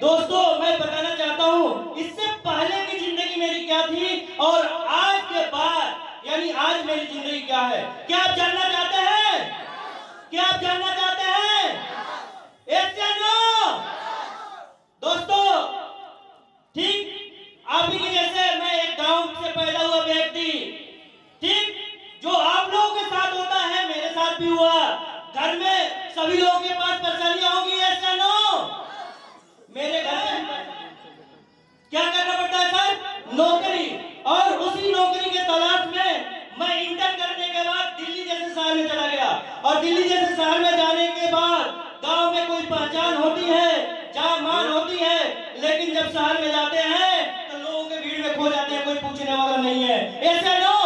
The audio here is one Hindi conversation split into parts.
दोस्तों मैं बताना चाहता हूँ इससे पहले की जिंदगी मेरी क्या थी और आज के बाद यानी आज मेरी जिंदगी क्या है। क्या आप जानना चाहते हैं? क्या आप जानना चाहते हैं? यस या नो? दोस्तों ठीक आप ही के जैसे मैं एक गांव से पैदा हुआ व्यक्ति, ठीक जो आप लोगों के साथ होता है मेरे साथ भी हुआ। घर में सभी लोगों के पास परेशानियां होंगी, यस या नो? मेरे घर में क्या करना पड़ता है सर? नौकरी। और उसी नौकरी के तलाश में मैं इंटर करने के बाद दिल्ली जैसे शहर में चला गया। और दिल्ली जैसे शहर में जाने के बाद गांव में कोई पहचान होती है, जहां मान होती है, लेकिन जब शहर में जाते हैं तो लोगों के भीड़ में खो जाते हैं, कोई पूछने वाला नहीं है, ऐसे नो?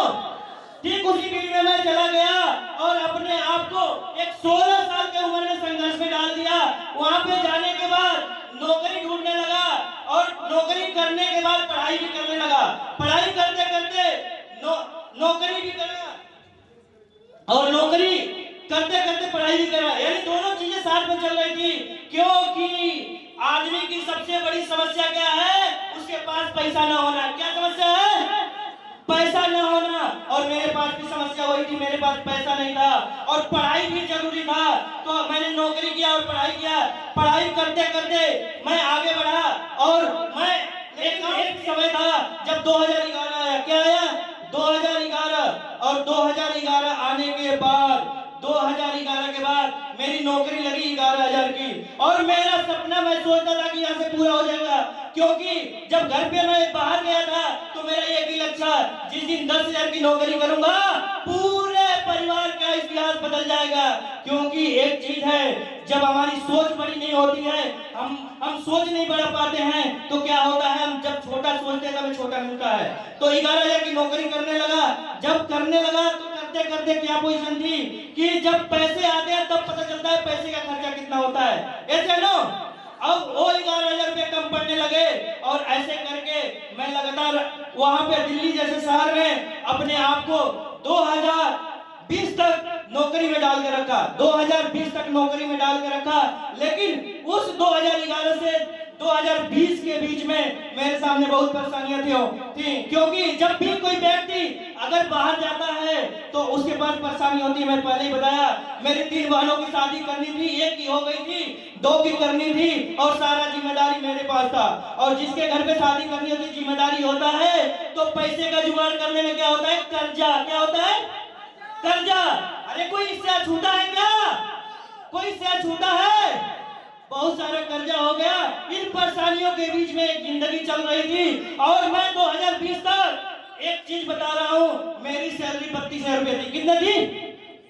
ठीक उसी भीड़ में मैं चला गया और अपने आप को एक 16 साल के उम्र में संघर्ष में डाल दिया। वहां पे जाने के बाद नौकरी ढूंढने लगा और नौकरी करने के बाद पढ़ाई भी करने लगा। पढ़ाई करते करते नौकरी भी करा और नौकरी करते करते पढ़ाई भी करा, यानी दोनों चीजें साथ में चल रही थी। क्योंकि आदमी की सबसे बड़ी समस्या क्या है? उसके पास पैसा ना होना। क्या समस्या है? पैसा न होना। और मेरे पास भी समस्या वही थी, मेरे पास पैसा नहीं था और पढ़ाई भी जरूरी था। तो मैंने नौकरी किया और पढ़ाई किया। पढ़ाई करते करते मैं आगे बढ़ा और मैं एक समय था जब 2011 आया। क्या आया? 2011। और 2011 आने के बाद 2011 के बाद मेरी नौकरी लगी 11,000 की। और मेरा सपना मैं सोचता था कि यहाँ से पूरा हो जाएगा, क्योंकि जब घर पे मैं बाहर गया था तो मेरा एक ही लक्ष्य था, जिस दिन 10,000 की नौकरी करूंगा पूरे परिवार का इतिहास बदल जाएगा। क्योंकि एक चीज है, जब हमारी सोच बड़ी नहीं होती है, हम सोच नहीं बढ़ा पाते हैं, तो क्या होता है, हम जब छोटा सोचते हैं तब छोटा मिलता है। तो 11,000 की नौकरी करने लगा। जब करने लगा तो करते करते क्या पोजीशन थी कि जब पैसे आते हैं तब पता चलता है पैसे का खर्चा कितना होता है, ऐसे नो? अब वो 11,000 रुपये कम पड़ने लगे और ऐसे करके मैं लगातार वहां पे दिल्ली जैसे शहर में अपने आप को 2020 तक नौकरी में डाल के रखा। 2020 तक नौकरी में डाल के रखा। लेकिन उस 2011 से 2020 के बीच में मेरे सामने बहुत परेशानियां थी, क्योंकि जब भी कोई व्यक्ति अगर बाहर जाता है तो उसके पास परेशानी होती है। मैं पहले ही बताया, मेरी 3 बहनों की शादी करनी थी, एक की हो गई थी, 2 की करनी थी और सारा जिम्मेदारी मेरे पास था। और जिसके घर पे शादी करनी होती, जिम्मेदारी होता है, तो पैसे का जुगाड़ करने में क्या होता है? कर्जा। क्या होता है? कर्जा। अरे कोई इससे अछूता है क्या? कोई इससे अछूता है? बहुत सारा कर्जा हो गया। इन परेशानियों के बीच में एक जिंदगी चल रही थी और मैं 2020 तक एक चीज बता रहा हूँ, मेरी सैलरी 32,000 रुपए थी। कितना थी?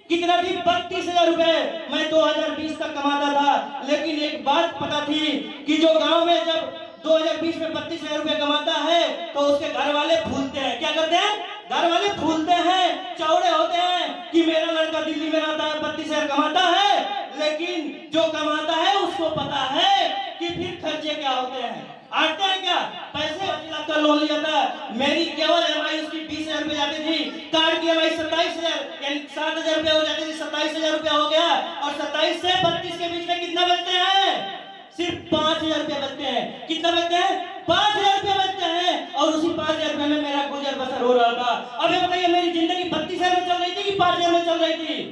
कितना थी? 32,000 रुपए मैं 2020 तक कमाता था। लेकिन एक बात पता थी कि जो गांव में जब 2020 में 32,000 रुपए कमाता है तो उसके घर वाले फूलते हैं। क्या करते हैं? घर वाले फूलते हैं, चौड़े होते हैं कि मेरा लड़का दिल्ली में रहता है, 32,000 कमाता है। लेकिन जो कमाता है उसको पता है कि फिर खर्चे क्या होते हैं। आते हैं क्या? पैसे 5 लाख का लोन लिया था, मेरी केवल EMI उसकी 20,000 रुपए जाती थी। कार्ड की EMI 27,000 यानी 7,000 रुपए हो जाती थी, 27,000 रुपए हो गया। और 27 से 32 के बीच में कितना बचते हैं? सिर्फ 5,000 रुपए बचते हैं। कितना बचते हैं? 5,000 रुपए बचते हैं। और उसी 5,000 रुपए में मेरा गुजर बसर हो रहा था। अब ये बताइए, मेरी जिंदगी 32,000 में चल रही थी कि 5,000 में चल रही थी?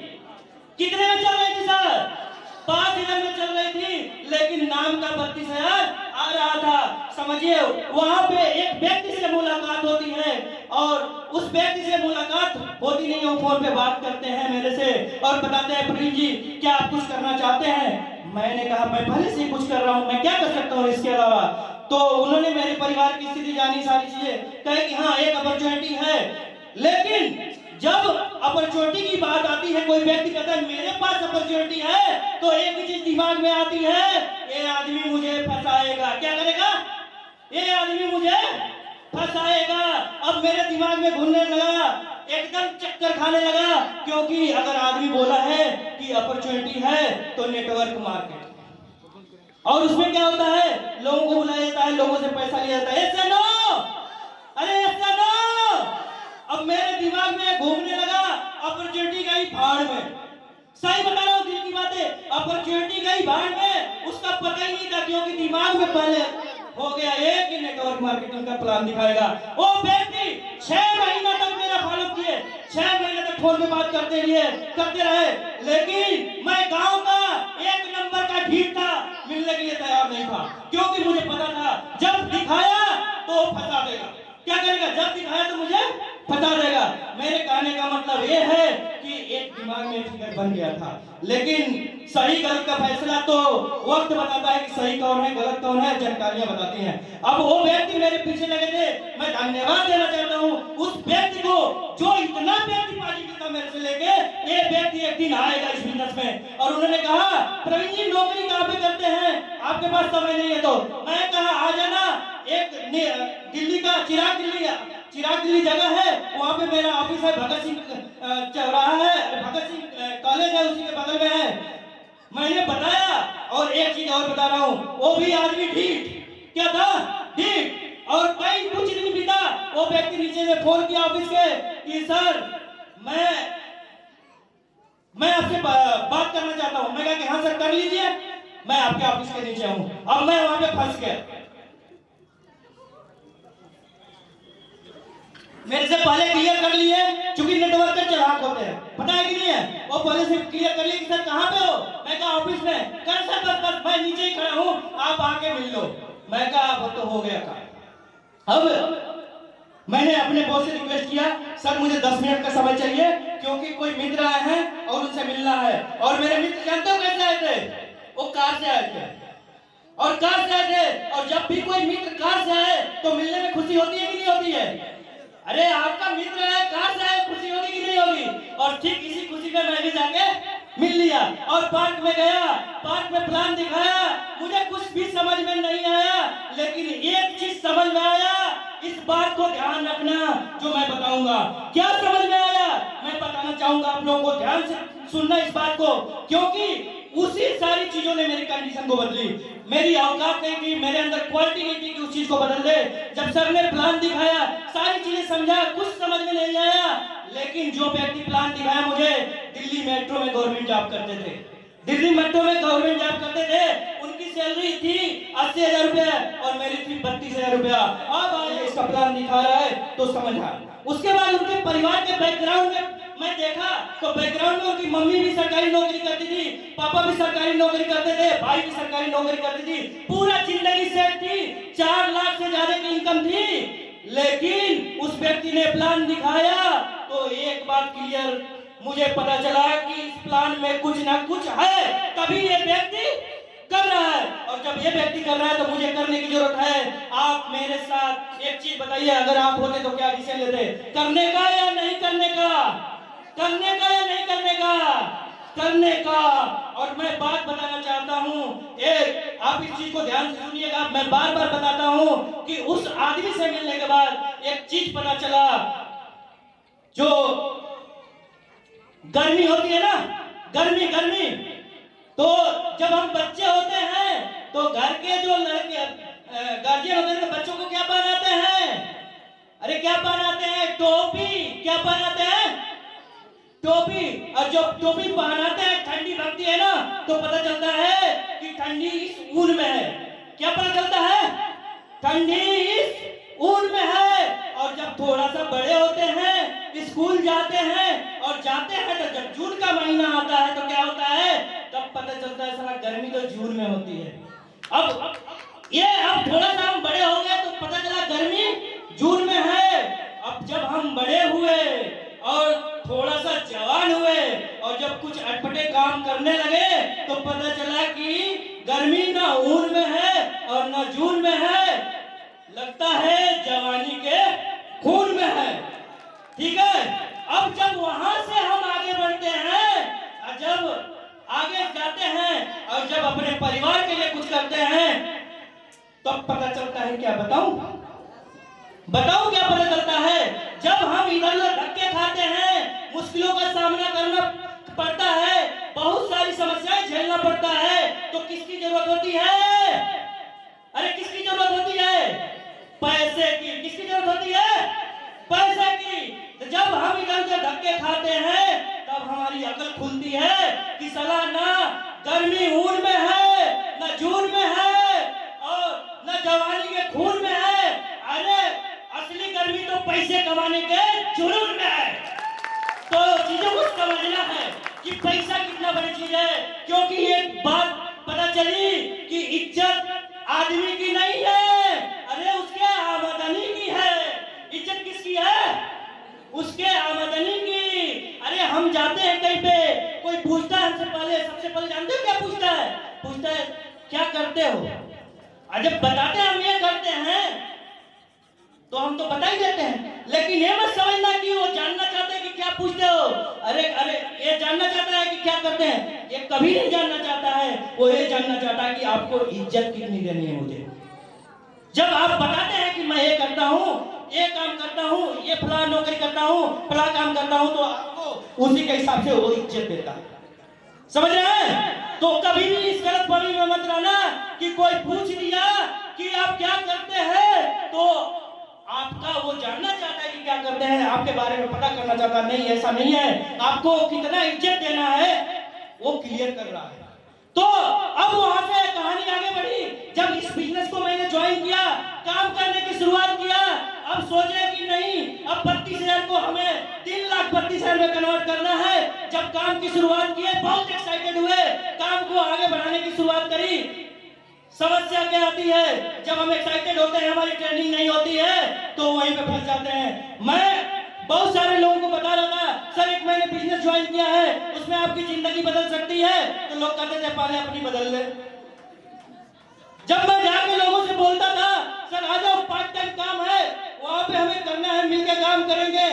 कितने में चल रही थी सर? 5,000 में चल रही थी। लेकिन नाम का 32,000 आ रहा था। समझिए, वहां पे एक व्यक्ति से मुलाकात होती है और उस व्यक्ति से मुलाकात होती नहीं है, वो फोन पे बात करते हैं मेरे से और बताते हैं, प्रिंस जी क्या आप कुछ करना चाहते हैं? मैंने कहा मैं पहले से ही कुछ कर रहा हूँ, मैं क्या कर सकता हूँ इसके अलावा? तो उन्होंने मेरे परिवार की स्थिति जानी, सारी चीजें कहे कि हाँ एक अपॉर्चुनिटी है। लेकिन जब अपॉर्चुनिटी की बात आती है, कोई व्यक्ति कहता है मेरे पास अपॉर्चुनिटी है, तो एक ही चीज दिमाग में आती है, ये आदमी मुझे फंसाएगा। क्या करेगा? ये आदमी मुझे फंसाएगा। अब मेरे दिमाग में घूमने लगा, एकदम चक्कर खाने लगा, क्योंकि अगर आदमी बोला है कि अपॉर्चुनिटी है तो नेटवर्क मार्केट, और उसमें क्या होता है, लोगों को बुलाया जाता है, लोगों से पैसा लिया जाता है। ऐसे नो? अरे ऐसे नो? अब मेरे दिमाग में घूमने लगा, अपॉर्चुनिटी गई भाड़ में। सही बता रहा हूँ, दिल की बातें। अपॉर्चुनिटी गई भाड़ में, उसका तब पता ही नहीं था, क्योंकि दिमाग में पहले हो गया ये कि नेटवर्क मार्केटिंग का प्लान दिखाएगा। वो व्यक्ति 6 महीना तक मेरा फॉलो किए, 6 महीने तक फोन पे बात करते रहे, लेकिन मैं गांव का 1 नंबर का ढीठ था, मिलने के लिए तैयार नहीं था, क्योंकि मुझे पता था जब दिखाया तो फंसा देगा। क्या करेगा? जब दिखाया तो मुझे फंसा देगा। मेरे कहने का मतलब ये है कि एक दिमाग में फिगर बन गया था, लेकिन सही गलत का फैसला तो वक्त बताता है कि सही कौन है गलत कौन है, जानकारियां बताती हैं। अब वो व्यक्ति मेरे पीछे लगे थे, मैं धन्यवाद देना चाहता हूँ उस व्यक्ति को जो इतना व्यक्ति पॉजिटिव था मेरे से लेके। ये व्यक्ति एक दिन आएगा इस बिजनेस में, और उन्होंने कहा प्रवीण जी नौकरी कहाँ पे करते हैं, आपके पास समय नहीं है तो? मैं कहा आ जाना, एक दिल्ली का चिराग दिल्ली जगह है, वहाँ पे मेरा ऑफिस है, भगत सिंह चौराहा है, भगत सिंह कॉलेज है, उसी के बगल में है। मैंने बताया, और एक चीज और बता रहा हूँ, वो भी आदमी ढीठ, क्या था? ढीठ। और कई कुछ दिन बीता, वो व्यक्ति नीचे से फोन किया ऑफिस के कि सर मैं आपसे बात करना चाहता हूँ। मैं कहा कि हाँ सर कर लीजिए, मैं आपके ऑफिस के नीचे हूँ। अब मैं वहां पे फंस गया, मेरे से पहले क्लियर कर लिए, चूंकि नेटवर्क के चालाक होते हैं, पता है कि नहीं है, वो पहले से क्लियर कर लिए कि सर कहाँ पे हो। मैं कहा ऑफिस में। कर सर बस मैं नीचे ही खड़ा हूँ, आप आके मिल लो। मैं कहा अब तो हो गया काम। अब मैंने अपने बॉस से रिक्वेस्ट किया, सर मुझे 10 मिनट का समय चाहिए, क्योंकि कोई मित्र आए हैं और उनसे मिलना है। और मेरे मित्र जानते हो कैसे आए थे? वो कार से आए थे, और कार से आए थे। और जब भी कोई मित्र कार से आए तो मिलने में खुशी होती है कि नहीं होती है? अरे आपका मित्र है, कार से आए, खुशी होगी कि नहीं होगी? और ठीक इसी खुशी में मैं भी जाके मिल लिया, और पार्क में गया, पार्क में प्लान दिखाया। मुझे कुछ भी समझ में नहीं आया, लेकिन एक चीज समझ में आया, इस बात को ध्यान रखना जो मैं बताऊंगा। क्या समझ में आया मैं बताना चाहूंगा आप लोगों को, ध्यान से सुनना इस बात को, क्योंकि उसी सारी चीजों ने मेरी कंडीशन को बदली। मेरी औकात नहीं थी, मेरे अंदर क्वालिटी नहीं थी कि उस चीज को बदल दे। जब सर ने प्लान दिखाया, सारी चीजें समझा, कुछ समझ में नहीं आया, लेकिन जो व्यक्ति प्लान दिखाया मुझे, दिल्ली मेट्रो में गवर्नमेंट जॉब करते थे, दिल्ली मेट्रो में गवर्नमेंट जॉब करते थे, उनकी सैलरी थी 80,000 रुपया और मेरी थी 32,000 रुपया। अब आए इसका प्लान दिखा रहा है तो समझा। उसके बाद उनके परिवार के बैकग्राउंड में मैं देखा, तो बैकग्राउंड में उनकी मम्मी भी सरकारी नौकरी करती थी, पापा भी सरकारी नौकरी करते थे, भाई भी सरकारी नौकरी करती थी, पूरा जिंदगी सेट थी, 4 लाख से ज्यादा की इनकम थी। लेकिन उस व्यक्ति ने प्लान दिखाया तो एक बात क्लियर मुझे पता चला कि इस प्लान में कुछ ना कुछ है, तभी ये व्यक्ति कर रहा है। और जब ये व्यक्ति कर रहा है तो मुझे करने की जरूरत है। आप मेरे साथ एक चीज बताइए, अगर आप होते तो क्या डिसीजन लेते? करने का या नहीं करने का? करने का या नहीं करने का? करने का। और मैं बात बताना चाहता हूं, एक आप इस चीज को ध्यान से सुनिएगा, मैं बार बार बताता हूं कि उस आदमी से मिलने के बाद एक चीज पता चला, जो गर्मी होती है ना, गर्मी, तो जब हम बच्चे होते हैं तो घर के जो लड़के गार्जियन होते हैं, बच्चों को क्या पहनाते हैं? अरे क्या पहनाते हैं? टोपी। क्या पहनाते हैं? टोपी। और जब टोपी पहनाते हैं, ठंडी लगती है ना, तो पता चलता है कि ठंडी इस ऊन में है। क्या पता चलता है? ठंडी इस ऊन में है। और जब थोड़ा सा बड़े होते हैं, स्कूल जाते हैं, और जाते हैं तो जब जून का महीना आता है तो क्या होता है? तब पता चलता है साला गर्मी तो जून में होती है। अब थोड़ा सा हम बड़े हो गए तो पता चला गर्मी जून में है। अब जब हम बड़े हुए और थोड़ा सा जवान हुए और जब कुछ अटपटे काम करने लगे तो पता चला कि गर्मी ना ऊन में है और ना जून में है, लगता है जवानी के खून में है। ठीक है, अब जब वहां से हम आगे बढ़ते हैं, जब आगे जाते हैं और जब अपने परिवार के लिए कुछ करते हैं, तब तो पता चलता है, क्या बताऊं क्या पता चलता है? जब हम इधर उधर धक्के खाते हैं, मुश्किलों का सामना करना पड़ता है, बहुत सारी समस्याएं झेलना पड़ता है, तो किसकी जरूरत होती है? अरे किसकी जरूरत होती है? पैसे की। किसकी जरूरत होती है? पैसे की। तो जब हम इधर उधर धक्के खाते हैं तब हमारी अकल खुलती है कि साला ना गर्मी ऊन में है ना जून में पैसे कमाने के जुनून में है। तो चीजों को समझना है कि पैसा कितना बड़ी चीज है, क्योंकि ये बात पता चली कि इज्जत आदमी की नहीं है, अरे उसके आमदनी की है। इज्जत किसकी है? उसके आमदनी की। अरे हम जाते हैं कहीं पे, कोई पूछता है हमसे पहले, सबसे पहले जानते हो क्या पूछता है? पूछता है क्या करते हो। और जब बताते हैं हम ये करते हैं तो हम तो बता ही देते हैं, लेकिन ये मत समझना कि वो जानना चाहते हैं कि क्या पूछते हो। अरे अरे ये जानना चाहता है कि क्या करते हैं, ये कभी नहीं जानना चाहता है। वो ये जानना चाहता है कि आपको इज्जत कितनी देनी है मुझे। जब आप बताते हैं कि मैं ये करता हूँ, ये काम करता हूँ, ये फला नौकरी करता हूँ, फला काम करता हूँ, तो आपको उसी के हिसाब से वो इज्जत देता है। समझ रहे हैं? तो कभी भी इस गलतफहमी में मत रहना कि कोई पूछ लिया कि आप क्या करते हैं तो आपका वो जानना चाहता है कि क्या करते हैं, आपके बारे में पता करना चाहता है। नहीं, ऐसा नहीं है। आपको कितना इज्जत देना है वो क्लियर कर रहा है। तो अब वहां से कहानी आगे बढ़ी। जब इस बिजनेस को मैंने ज्वाइन किया, काम करने की शुरुआत किया, अब सोचे कि नहीं, अब 32,000 को हमें 3,32,000 में कन्वर्ट करना है। जब काम की शुरुआत की, बहुत एक्साइटेड हुए, काम को आगे बढ़ाने की शुरुआत करी। समस्या क्या आती है? जब हम एक्साइटेड होते हैं, हमारी ट्रेनिंग नहीं होती है, तो वहीं पे फंस जाते हैं। मैं बहुत सारे लोगों को बता रहा था, सर एक मैंने बिजनेस ज्वाइन किया है, उसमें आपकी जिंदगी बदल सकती है। तो लोग कहते थे पहले अपनी बदल ले। जब मैं जाके लोगों से बोलता था, सर आ जाओ पार्ट टाइम काम है, वहां पे हमें करना है, मिलकर काम करेंगे,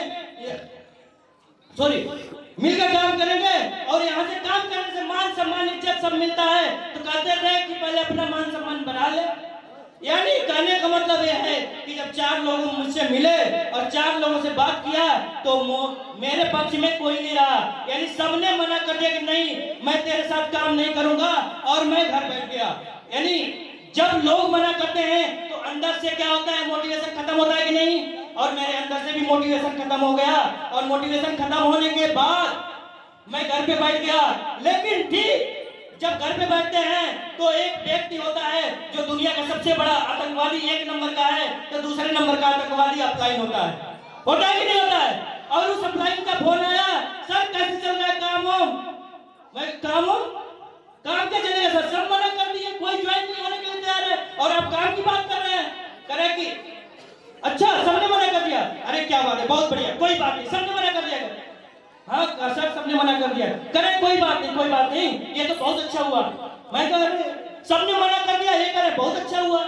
मिलकर काम करेंगे और यहाँ से काम करने से मान सम्मान इज्जत सब मिलता है, तो कहते थे कि पहले अपना मान सम्मान बना ले। यानी कहने का मतलब यह है कि जब 4 लोग मुझसे मिले और 4 लोगों से बात किया तो मेरे पक्ष में कोई नहीं रहा। यानी सबने मना कर दिया कि नहीं, मैं तेरे साथ काम नहीं करूंगा, और मैं घर बैठ गया। यानी जब लोग मना करते हैं तो अंदर से क्या होता है, मोटिवेशन खत्म होता है कि नहीं? और मेरे अंदर से भी मोटिवेशन खत्म हो गया, और मोटिवेशन खत्म होने के बाद मैं घर पे बैठ गया। लेकिन ठीक जब घर पे बैठते हैं तो एक व्यक्ति होता है जो दुनिया का सबसे बड़ा आतंकवादी 1 नंबर का है, तो दूसरे नंबर का आतंकवादी ऑफलाइन होता है कि नहीं होता है? और उस ऑफलाइन का फोन आया, सर कैसे चल रहा है काम? मैं काम क्या चलेगा सर, सब मना कर दिए, कोई ज्वाइन नहीं होने के लिए तैयार है, और आप काम की बात कर रहे हैं। करे कि अच्छा सबने मना कर दिया, अरे क्या बात है, बहुत बढ़िया, कोई बात नहीं, सबने मना कर दिया। हाँ सर सबने मना कर दिया। करे कोई बात नहीं, ये तो बहुत अच्छा हुआ। मैं कह रहे सबने मना कर दिया, ये करे बहुत अच्छा हुआ।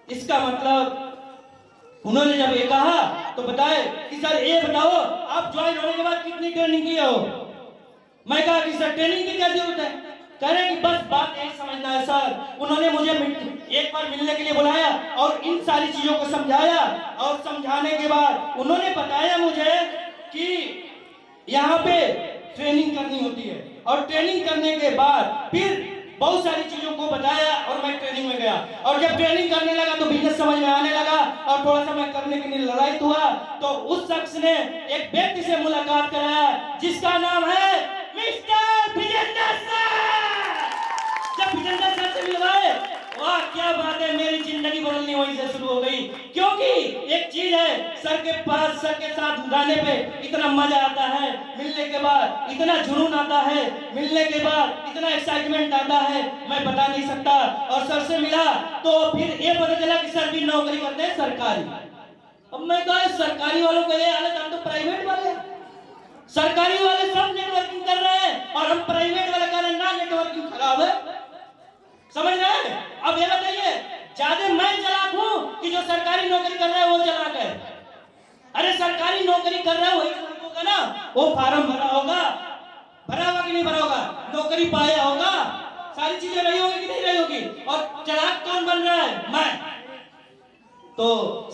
इसका मतलब उन्होंने जब ये कहा तो बताए कि सर ये बताओ आप ज्वाइन होने के बाद कितनी ट्रेनिंग किए हो? मैं कहा कि सर ट्रेनिंग की क्या जरूरत है? कह रहे कि बस बात यही समझना है सर। उन्होंने मुझे एक बार मिलने के लिए बुलाया और इन सारी चीजों को समझाया, और समझाने के बाद उन्होंने बताया मुझे कि यहाँ पे ट्रेनिंग करनी होती है, और ट्रेनिंग करने के बाद फिर बहुत सारी चीजों को बताया, और मैं ट्रेनिंग में गया। और जब ट्रेनिंग करने लगा तो बिजनेस समझ में आने लगा, और थोड़ा सा मैं करने के लिए ललायत हुआ। तो उस शख्स ने एक व्यक्ति से मुलाकात कराया जिसका नाम है मिस्टर विजेंद्र सर। जब विजेंद्र सर से मिलवाए, वाह क्या बात है, मेरी जिंदगी बदलनी वहीं से शुरू हो गई। क्योंकि एक चीज है, सर के पास, सर के साथ रहने पे इतना मजा आता है, मिलने के बाद इतना जुनून आता है, मिलने के बाद इतना एक्साइटमेंट आता है, मैं बता नहीं सकता। और सर से मिला तो फिर ये पता चला कि सर भी नौकरी करते हैं सरकारी। अब मैं कहा सरकारी वालों को ये हालत, हम तो प्राइवेट वाले, सरकारी वाले सब नेटवर्किंग कर रहे हैं और हम प्राइवेट वाले कह रहे हैं ना नेटवर्किंग खराब है। समझ रहे हैं? अब ये बताइए, ज्यादा मैं चालाक हूं कि जो सरकारी नौकरी कर रहा है वो चालाक है? अरे सरकारी नौकरी कर रहा है वही चालाक होगा ना, वो फॉर्म भरा होगा कि नहीं भरा होगा, नौकरी पाया होगा, सारी चीजें रही होगी कि नहीं रही होगी, और चालाक कौन बन रहा है? मैं। तो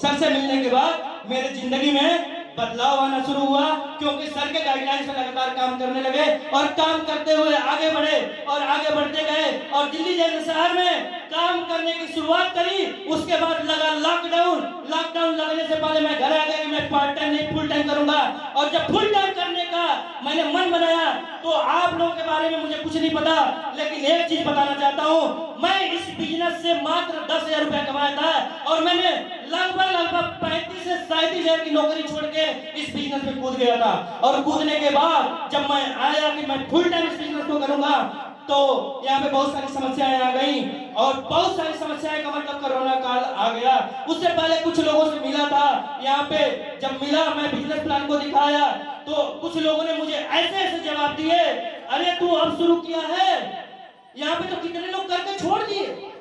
सर से मिलने के बाद मेरे जिंदगी में बदलाव आना शुरू हुआ, क्योंकि सर के गाइडलाइंस पे लगातार काम करने लगे, और काम करते हुए आगे बढ़े, और आगे बढ़ते गए, और दिल्ली जैसे शहर में काम करने की शुरुआत करी। उसके बाद लगा लॉकडाउन लगने से पहले मैं घर आ गया कि मैं पार्ट टाइम नहीं फुल टाइम करूंगा, और जब फुल टाइम करने का का मैंने मन बनाया। तो आप लोगों के बारे में मुझे कुछ नहीं पता, लेकिन एक चीज बताना चाहता हूँ, मैं इस बिजनेस से मात्र 10,000 रुपया कमाया था और मैंने लगभग 35 से 37,000 की नौकरी छोड़ के इस बिजनेस में कूद गया था। और कूदने के बाद जब मैं आया कि मैं फुल टाइम इस बिजनेस को करूंगा, तो यहाँ पे बहुत सारी समस्याएं आ गई और बहुत सारी समस्याएं का मतलब कोरोना काल आ गया। उससे पहले कुछ लोगों से मिला था यहाँ पे, जब मिला मैं बिजनेस प्लान को दिखाया तो कुछ लोगों ने मुझे ऐसे ऐसे जवाब दिए, अरे तू अब शुरू किया है, यहाँ पे तो कितने लोग करके छोड़ दिए।